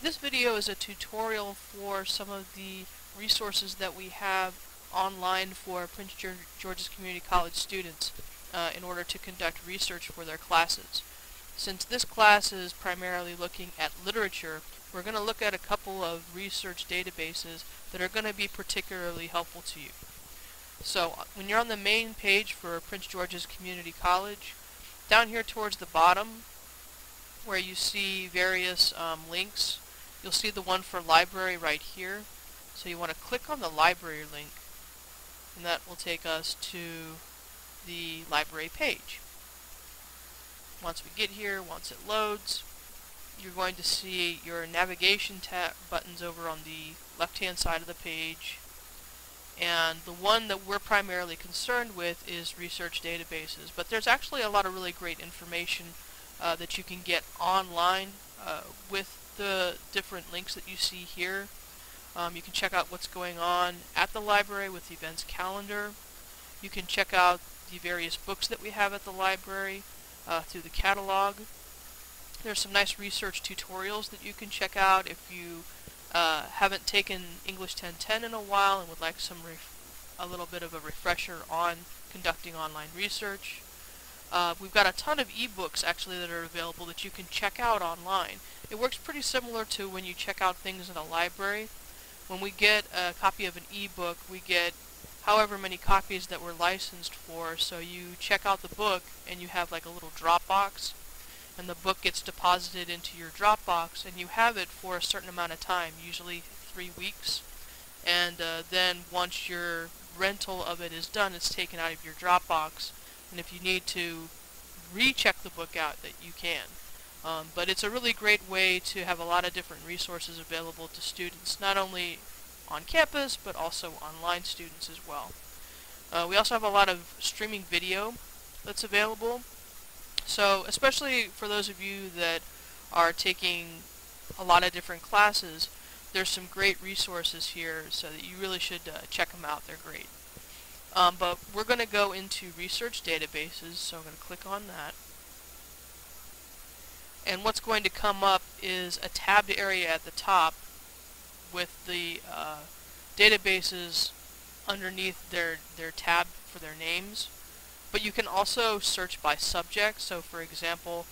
This video is a tutorial for some of the resources that we have online for Prince George's Community College students in order to conduct research for their classes. Since this class is primarily looking at literature, we're going to look at a couple of research databases that are going to be particularly helpful to you. So when you're on the main page for Prince George's Community College, down here towards the bottom where you see various links, you'll see the one for library right here. So you want to click on the library link, and that will take us to the library page. Once we get here, once it loads, you're going to see your navigation tab buttons over on the left-hand side of the page. And the one that we're primarily concerned with is research databases. But there's actually a lot of really great information that you can get online with the different links that you see here. You can check out what's going on at the library with the events calendar. You can check out the various books that we have at the library through the catalog. There's some nice research tutorials that you can check out if you haven't taken English 1010 in a while and would like a little bit of a refresher on conducting online research. We've got a ton of ebooks actually that are available that you can check out online. It works pretty similar to when you check out things in a library. When we get a copy of an ebook, we get however many copies that we're licensed for, so you check out the book and you have like a little Dropbox, and the book gets deposited into your Dropbox and you have it for a certain amount of time, usually 3 weeks, and then once your rental of it is done, it's taken out of your Dropbox, and if you need to recheck the book out, that you can. But it's a really great way to have a lot of different resources available to students, not only on campus, but also online students as well. We also have a lot of streaming video that's available. So especially for those of you that are taking a lot of different classes, there's some great resources here so that you really should check them out. They're great. But we're going to go into research databases, so I'm going to click on that. And what's going to come up is a tabbed area at the top with the databases underneath their tab for their names. But you can also search by subject. So for example,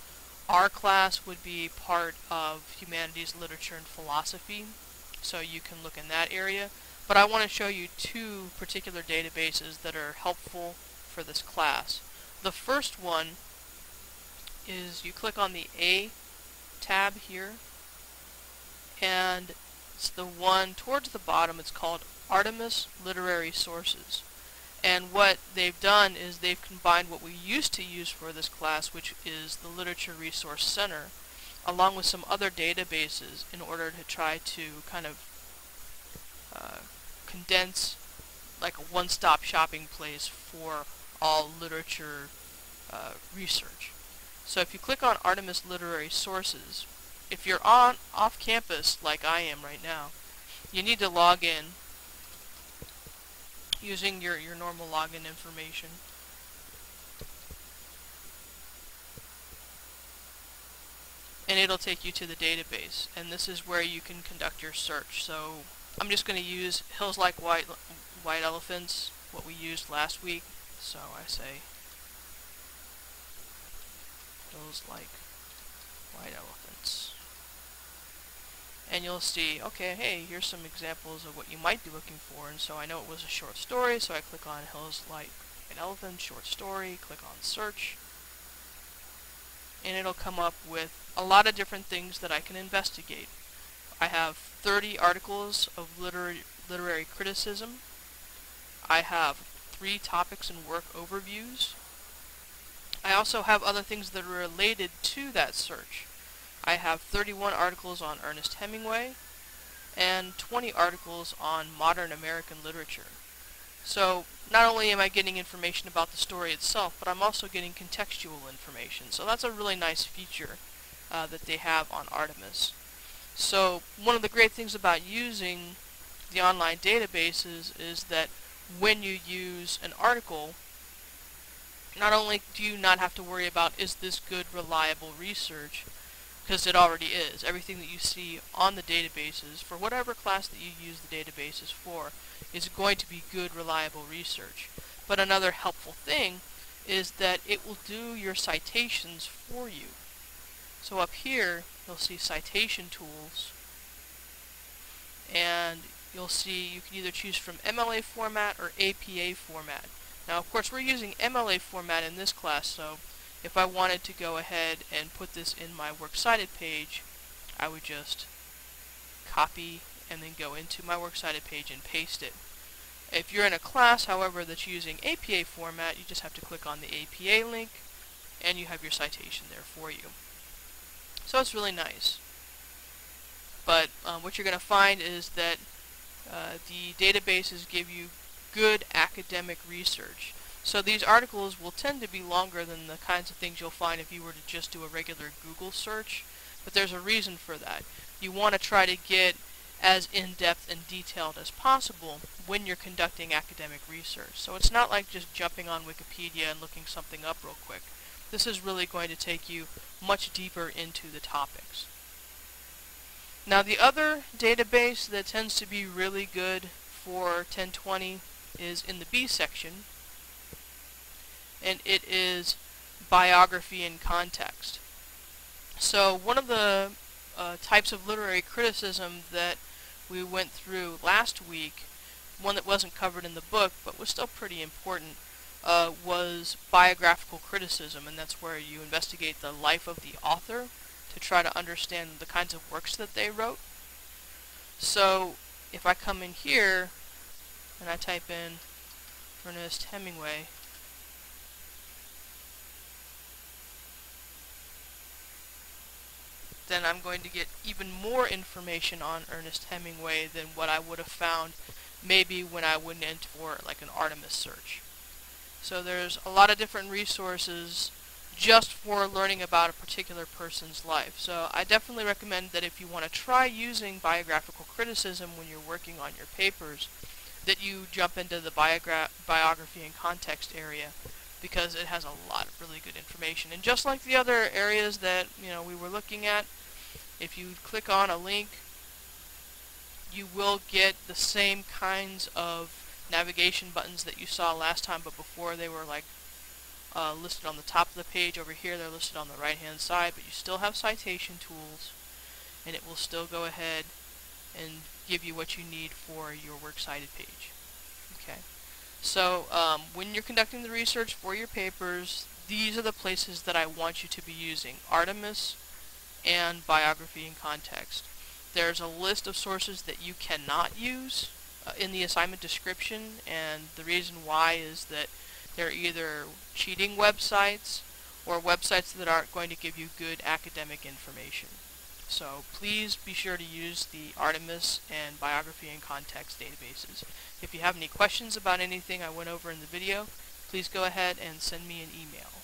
our class would be part of Humanities, Literature, and Philosophy. So you can look in that area. But I want to show you two particular databases that are helpful for this class. The first one is you click on the A tab here, and it's the one towards the bottom. It's called Artemis Literary Sources. And what they've done is they've combined what we used to use for this class, which is the Literature Resource Center, along with some other databases in order to try to kind of condense like a one-stop shopping place for all literature research. So if you click on Artemis Literary Sources, if you're off campus like I am right now, you need to log in using your normal login information. And it'll take you to the database, and this is where you can conduct your search. So I'm just going to use Hills Like White Elephants, what we used last week. So I say Hills Like White Elephants. And you'll see, okay, hey, here's some examples of what you might be looking for. And so I know it was a short story, so I click on Hills Like White Elephants, short story, click on search. And it'll come up with a lot of different things that I can investigate. I have 30 articles of literary criticism. I have 3 topics and work overviews. I also have other things that are related to that search. I have 31 articles on Ernest Hemingway and 20 articles on modern American literature. So not only am I getting information about the story itself, but I'm also getting contextual information. So that's a really nice feature that they have on Artemis. So one of the great things about using the online databases is that when you use an article, not only do you not have to worry about is this good, reliable research, because it already is. Everything that you see on the databases, for whatever class that you use the databases for, is going to be good, reliable research. But another helpful thing is that it will do your citations for you. So up here, you'll see citation tools, and you'll see you can either choose from MLA format or APA format. Now, of course, we're using MLA format in this class, so if I wanted to go ahead and put this in my Works Cited page, I would just copy and then go into my Works Cited page and paste it. If you're in a class, however, that's using APA format, you just have to click on the APA link, and you have your citation there for you. So it's really nice. But what you're going to find is that the databases give you good academic research. So these articles will tend to be longer than the kinds of things you'll find if you were to just do a regular Google search, but there's a reason for that. You want to try to get as in-depth and detailed as possible when you're conducting academic research. So it's not like just jumping on Wikipedia and looking something up real quick. This is really going to take you much deeper into the topics. Now, the other database that tends to be really good for 1020 is in the B section, and it is biography and context. So one of the types of literary criticism that we went through last week, one that wasn't covered in the book but was still pretty important, was biographical criticism, and that's where you investigate the life of the author to try to understand the kinds of works that they wrote. So if I come in here and I type in Ernest Hemingway, then I'm going to get even more information on Ernest Hemingway than what I would have found maybe when I went in for like an Artemis search. So there's a lot of different resources just for learning about a particular person's life. So I definitely recommend that if you want to try using biographical criticism when you're working on your papers, that you jump into the biography and context area, because it has a lot of really good information. And just like the other areas that we were looking at, if you click on a link, you will get the same kinds of navigation buttons that you saw last time, but before they were like listed on the top of the page. Over here they're listed on the right hand side, but you still have citation tools, and it will still go ahead and give you what you need for your Works Cited page. Okay, so when you're conducting the research for your papers, these are the places that I want you to be using: Artemis and biography and context. There's a list of sources that you cannot use in the assignment description, and the reason why is that they're either cheating websites or websites that aren't going to give you good academic information. So please be sure to use the Artemis and biography and context databases. If you have any questions about anything I went over in the video, please go ahead and send me an email.